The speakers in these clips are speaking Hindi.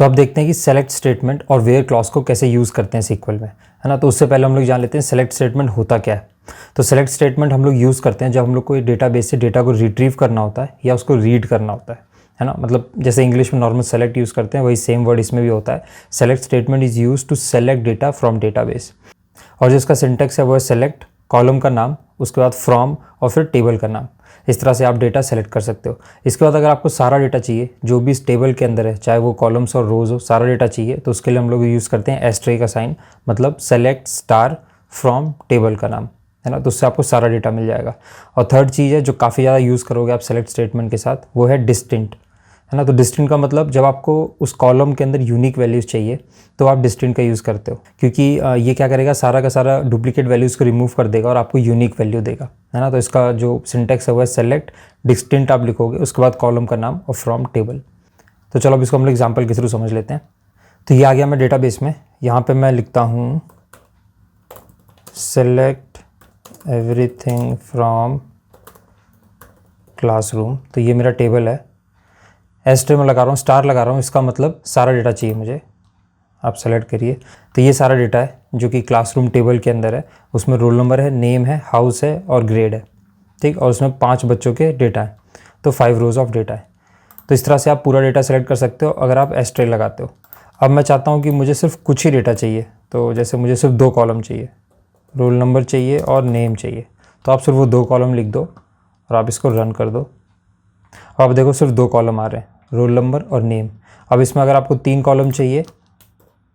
तो अब देखते हैं कि सेलेक्ट स्टेटमेंट और वेयर क्लॉज को कैसे यूज़ करते हैं सीक्वल में, है ना। तो उससे पहले हम लोग जान लेते हैं सेलेक्ट स्टेटमेंट होता क्या है। तो सेलेक्ट स्टेटमेंट हम लोग यूज़ करते हैं जब हम लोग कोई डेटाबेस से डेटा को रिट्रीव करना होता है या उसको रीड करना होता है ना। मतलब जैसे इंग्लिश में नॉर्मल सेलेक्ट यूज़ करते हैं, वही सेम वर्ड इसमें भी होता है। Select statement is use to select data from database. और जो इसका सिंटेक्स है वो है सेलेक्ट, कॉलम का नाम, उसके बाद फ्रॉम और फिर टेबल का नाम। इस तरह से आप डेटा सेलेक्ट कर सकते हो। इसके बाद अगर आपको सारा डेटा चाहिए जो भी इस टेबल के अंदर है, चाहे वो कॉलम्स और रोज़ हो, सारा डेटा चाहिए, तो उसके लिए हम लोग यूज़ करते हैं एस्ट्रे का साइन, मतलब सेलेक्ट स्टार फ्रॉम टेबल का नाम, है ना। तो उससे आपको सारा डेटा मिल जाएगा। और थर्ड चीज़ है जो काफ़ी ज़्यादा यूज़ करोगे आप सेलेक्ट स्टेटमेंट के साथ, वो है डिस्टिंक्ट, है ना। तो डिस्टिंक्ट का मतलब जब आपको उस कॉलम के अंदर यूनिक वैल्यूज़ चाहिए तो आप डिस्टिंक्ट का यूज़ करते हो, क्योंकि ये क्या करेगा, सारा का सारा डुप्लीकेट वैल्यूज़ को रिमूव कर देगा और आपको यूनिक वैल्यू देगा, है ना। तो इसका जो सिंटेक्स है वो है सेलेक्ट, डिस्टिंक्ट आप लिखोगे, उसके बाद कॉलम का नाम और फ्रॉम टेबल। तो चलो अब इसको हम लोग एग्जाम्पल के थ्रू समझ लेते हैं। तो ये आ गया मैं डेटाबेस में, यहाँ पे मैं लिखता हूँ सेलेक्ट एवरीथिंग फ्रॉम क्लासरूम। तो ये मेरा टेबल है, एस्ट्रे में लगा रहा हूँ, स्टार लगा रहा हूँ, इसका मतलब सारा डेटा चाहिए मुझे, आप सेलेक्ट करिए। तो ये सारा डेटा है जो कि क्लासरूम टेबल के अंदर है। उसमें रोल नंबर है, नेम है, हाउस है और ग्रेड है, ठीक। और उसमें 5 बच्चों के डेटा है, तो 5 रोज़ ऑफ डेटा है। तो इस तरह से आप पूरा डेटा सेलेक्ट कर सकते हो अगर आप एस्ट्रे लगाते हो। अब मैं चाहता हूँ कि मुझे सिर्फ कुछ ही डेटा चाहिए, तो जैसे मुझे सिर्फ 2 कॉलम चाहिए, रोल नंबर चाहिए और नेम चाहिए, तो आप सिर्फ वो 2 कॉलम लिख दो और आप इसको रन कर दो। अब आप देखो सिर्फ 2 कॉलम आ रहे हैं, रोल नंबर और नेम। अब इसमें अगर आपको 3 कॉलम चाहिए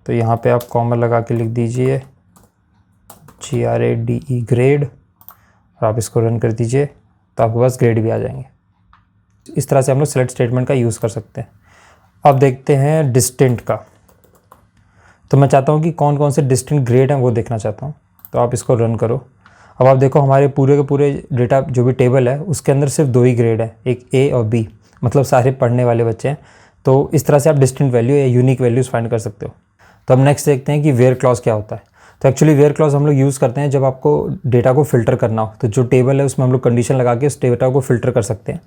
तो यहाँ पे आप कॉमा लगा के लिख दीजिए GRADE ग्रेड, और आप इसको रन कर दीजिए तो आपके पास ग्रेड भी आ जाएंगे। इस तरह से हम लोग सेलेक्ट स्टेटमेंट का यूज़ कर सकते हैं। अब देखते हैं डिस्टिंक्ट का। तो मैं चाहता हूँ कि कौन कौन से डिस्टिंक्ट ग्रेड हैं वो देखना चाहता हूँ, तो आप इसको रन करो। अब आप देखो हमारे पूरे के पूरे डेटा जो भी टेबल है उसके अंदर सिर्फ 2 ही ग्रेड है, एक A और B, मतलब सारे पढ़ने वाले बच्चे हैं। तो इस तरह से आप डिस्टिंक्ट वैल्यू या यूनिक वैल्यूज़ फाइंड कर सकते हो। तो अब नेक्स्ट देखते हैं कि वेयर क्लॉज क्या होता है। तो एक्चुअली वेयर क्लॉज हम लोग यूज़ करते हैं जब आपको डेटा को फिल्टर करना हो। तो जो टेबल है उसमें हम लोग कंडीशन लगा के उस डेटा को फिल्टर कर सकते हैं।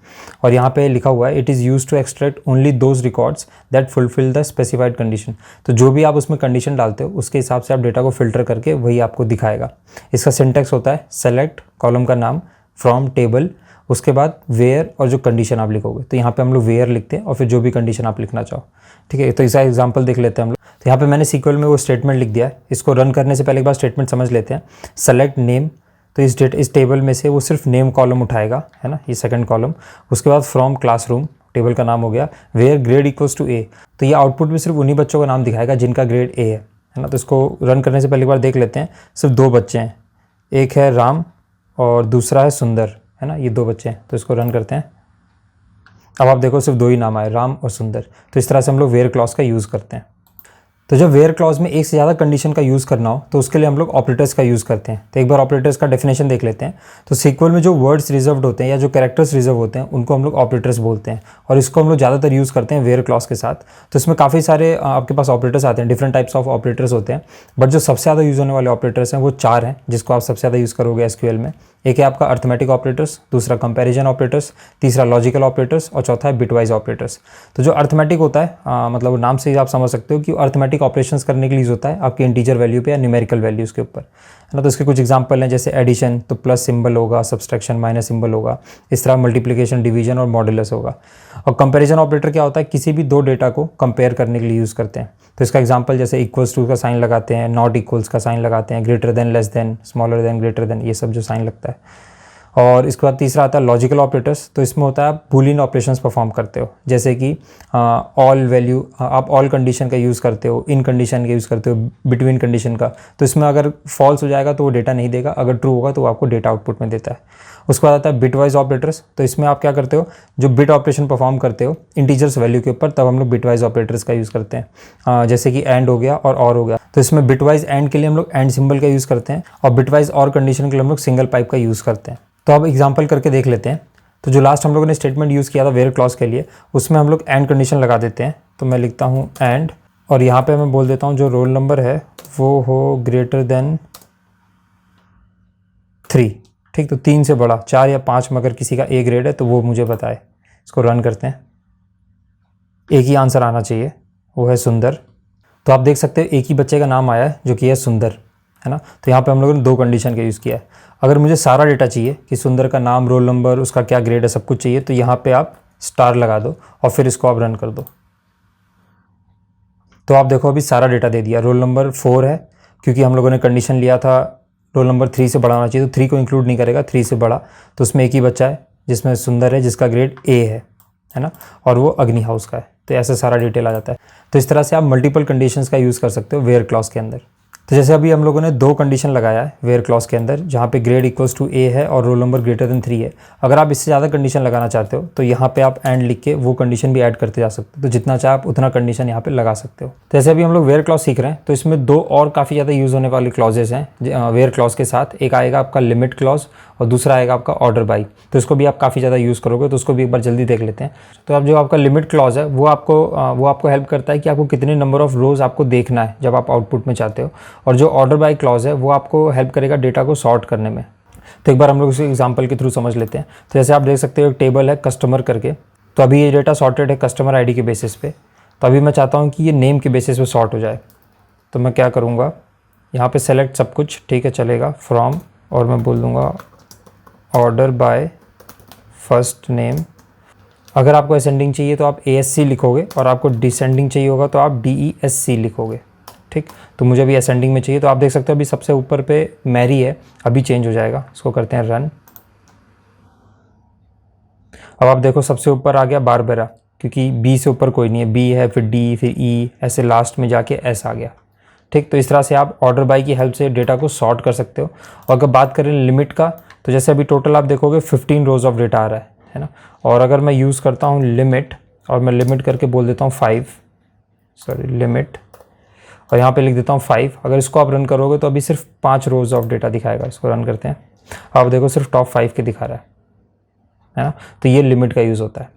और यहाँ पे लिखा हुआ है it is use to extract only those records that fulfill the specified condition. तो जो भी आप उसमें कंडीशन डालते हो उसके हिसाब से आप डेटा को फिल्टर करके वही आपको दिखाएगा। इसका सिंटेक्स होता है सेलेक्ट, कॉलम का नाम, फ्रॉम टेबल, उसके बाद वेयर और जो कंडीशन आप लिखोगे। तो यहाँ पे हम लोग वेयर लिखते हैं और फिर जो भी कंडीशन आप लिखना चाहो, ठीक है। तो इसका एग्जांपल देख लेते हैं हम लोग। तो यहाँ पे मैंने सीक्वल में वो स्टेटमेंट लिख दिया है। इसको रन करने से पहले एक बार स्टेटमेंट समझ लेते हैं। सेलेक्ट नेम, तो इस टेबल में से वो सिर्फ नेम कॉलम उठाएगा, है ना, ये सेकंड कॉलम। उसके बाद फ्रॉम क्लासरूम, टेबल का नाम हो गया, where grade equals to A, तो ये आउटपुट में सिर्फ उन्हीं बच्चों का नाम दिखाएगा जिनका ग्रेड A है ना। तो इसको रन करने से पहले एक बार देख लेते हैं। सिर्फ 2 बच्चे हैं, एक है राम और दूसरा है सुंदर, है ना, ये 2 बच्चे हैं। तो इसको रन करते हैं। अब आप देखो सिर्फ 2 ही नाम आए, राम और सुंदर। तो इस तरह से हम लोग वेयर क्लॉज का यूज़ करते हैं। तो जब वेयर क्लॉज में एक से ज़्यादा कंडीशन का यूज़ करना हो तो उसके लिए हम लोग ऑपरेटर्स का यूज़ करते हैं। तो एक बार ऑपरेटर्स का डेफिनेशन देख लेते हैं। तो सीक्वल में जो वर्ड्स रिजर्व्ड होते हैं या जो कैरेक्टर्स रिजर्व होते हैं उनको हम लोग ऑपरेटर्स बोलते हैं, और इसको हम लोग ज़्यादातर यूज़ करते हैं वेयर क्लॉज के साथ। तो इसमें काफ़ी सारे आपके पास ऑपरेटर्स आते हैं, डिफरेंट टाइप्स ऑफ ऑपरेटर्स होते हैं, बट जो सबसे ज़्यादा यूज़ होने वाले ऑपरेटर्स हैं वो 4 हैं जिसको आप सबसे ज़्यादा यूज़ करोगे एसक्यूएल में। एक है आपका अर्थमेटिक ऑपरेटर्स, दूसरा कंपैरिजन ऑपरेटर्स, तीसरा लॉजिकल ऑपरेटर्स और चौथा है बिटवाइज ऑपरेटर्स। तो जो अर्थमेटिक होता है मतलब नाम से ही आप समझ सकते हो कि अर्थमेटिक ऑपरेशंस करने के लिए यूज़ होता है आपके इंटीजर वैल्यू पे या न्यूमेरिकल वैल्यूज़ के ऊपर, है ना। तो इसके कुछ एग्जांपल हैं, जैसे एडिशन तो प्लस सिंबल होगा, सब्सट्रैक्शन माइनस सिंबल होगा, इस तरह मल्टीप्लिकेशन, डिवीजन और मॉडुलस होगा। और कंपैरिजन ऑपरेटर क्या होता है, किसी भी 2 डेटा को कंपेयर करने के लिए यूज़ करते हैं। तो इसका एग्जांपल जैसे इक्वल्स टू का साइन लगाते हैं, नॉट इक्वल्स का साइन लगाते हैं, greater than, less than, smaller than, greater than, ये सब जो साइन लगता है। और इसके बाद तीसरा आता है लॉजिकल ऑपरेटर्स। तो इसमें होता है आप बूलियन ऑपरेशंस परफॉर्म करते हो, जैसे कि ऑल वैल्यू, आप ऑल कंडीशन का यूज़ करते हो, इन कंडीशन का यूज़ करते हो, बिटवीन कंडीशन का। तो इसमें अगर फॉल्स हो जाएगा तो वो डेटा नहीं देगा, अगर ट्रू होगा तो वो आपको डेटा आउटपुट में देता है। उसके बाद आता है बिटवाइज ऑपरेटर्स। तो इसमें आप क्या करते हो, जो बिट ऑपरेशन परफॉर्म करते हो इंटीजर्स वैल्यू के ऊपर, तब हम लोग बिटवाइज ऑपरेटर्स का यूज़ करते हैं, जैसे कि एंड हो गया और हो गया। तो इसमें बिटवाइज एंड के लिए हम लोग एंड सिंबल का यूज़ करते हैं, और बिटवाइज और कंडीशन के लिए हम लोग सिंगल पाइप का यूज़ करते हैं। तो अब एग्जांपल करके देख लेते हैं। तो जो लास्ट हम लोगों ने स्टेटमेंट यूज़ किया था वेयर क्लॉज के लिए, उसमें हम लोग एंड कंडीशन लगा देते हैं। तो मैं लिखता हूँ एंड, और यहाँ पे मैं बोल देता हूँ जो रोल नंबर है वो हो ग्रेटर देन 3, ठीक। तो 3 से बड़ा, 4 या 5 में अगर किसी का A ग्रेड है तो वो मुझे बताए। इसको रन करते हैं, एक ही आंसर आना चाहिए। वो है सुंदर। तो आप देख सकते हो एक ही बच्चे का नाम आया है जो कि है सुंदर, है ना। तो यहाँ पे हम लोगों ने 2 कंडीशन का यूज़ किया है। अगर मुझे सारा डेटा चाहिए कि सुंदर का नाम, रोल नंबर, उसका क्या ग्रेड है, सब कुछ चाहिए, तो यहाँ पे आप स्टार लगा दो और फिर इसको आप रन कर दो। तो आप देखो अभी सारा डेटा दे दिया। रोल नंबर 4 है क्योंकि हम लोगों ने कंडीशन लिया था रोल नंबर 3 से बड़ा होना चाहिए, तो 3 को इंक्लूड नहीं करेगा, 3 से बड़ा। तो उसमें एक ही बच्चा है जिसमें सुंदर है, जिसका ग्रेड ए है ना, और वो अग्नि हाउस का है। तो ऐसे सारा डिटेल आ जाता है। तो इस तरह से आप मल्टीपल कंडीशंस का यूज़ कर सकते हो वेयर क्लॉज के अंदर। तो जैसे अभी हम लोगों ने 2 कंडीशन लगाया है वेयर क्लॉज के अंदर, जहाँ पे ग्रेड इक्वल्स टू ए है और रोल नंबर ग्रेटर देन 3 है। अगर आप इससे ज़्यादा कंडीशन लगाना चाहते हो तो यहाँ पे आप एंड लिख के वो कंडीशन भी ऐड करते जा सकते हो। तो जितना चाहे आप उतना कंडीशन यहाँ पे लगा सकते हो। तो जैसे अभी हम लोग वेयर क्लॉज सीख रहे हैं, तो इसमें 2 और काफ़ी ज़्यादा यूज़ होने वाली क्लॉजेज हैं वेयर क्लॉज के साथ। एक आएगा आपका लिमिट क्लॉज और दूसरा आएगा आपका ऑर्डर बाई। तो इसको भी आप काफ़ी ज़्यादा यूज़ करोगे, तो उसको भी एक बार जल्दी देख लेते हैं। तो अब जो आपका लिमिट क्लॉज है वो आपको हेल्प करता है कि आपको कितने नंबर ऑफ रोज़ आपको देखना है जब आप आउटपुट में चाहते हो। और जो ऑर्डर बाई क्लॉज है वो आपको हेल्प करेगा डेटा को सॉर्ट करने में। तो एक बार हम लोग इस एग्जांपल के थ्रू समझ लेते हैं। तो जैसे आप देख सकते हो एक टेबल है कस्टमर करके, तो अभी ये डेटा सॉर्टेड है कस्टमर आईडी के बेसिस पे। तो अभी मैं चाहता हूँ कि ये नेम के बेसिस पे सॉर्ट हो जाए। तो मैं क्या करूँगा, यहाँ पे सेलेक्ट सब कुछ, ठीक है चलेगा, फ्रॉम, और मैं बोल दूँगा ऑर्डर बाय फर्स्ट नेम। अगर आपको असेंडिंग चाहिए तो आप ASC लिखोगे, और आपको डिसेंडिंग चाहिए होगा तो आप DESC लिखोगे, ठीक। तो मुझे अभी असेंडिंग में चाहिए, तो आप देख सकते हो अभी सबसे ऊपर पे मैरी है, अभी चेंज हो जाएगा। इसको करते हैं रन। अब आप देखो सबसे ऊपर आ गया बारबेरा, क्योंकि B से ऊपर कोई नहीं है, B है, फिर D, फिर E, ऐसे लास्ट में जाके S आ गया, ठीक। तो इस तरह से आप ऑर्डर बाई की हेल्प से डेटा को सॉर्ट कर सकते हो। और अगर बात करें लिमिट का, तो जैसे अभी टोटल आप देखोगे 15 रोज ऑफ डेटा आ रहा है ना। और अगर मैं यूज़ करता हूँ लिमिट, और मैं लिमिट करके बोल देता हूँ 5, लिमिट, और यहाँ पे लिख देता हूँ 5। अगर इसको आप रन करोगे तो अभी सिर्फ 5 रोज ऑफ डेटा दिखाएगा। इसको रन करते हैं, आप देखो सिर्फ टॉप 5 के दिखा रहा है ना। तो ये लिमिट का यूज़ होता है।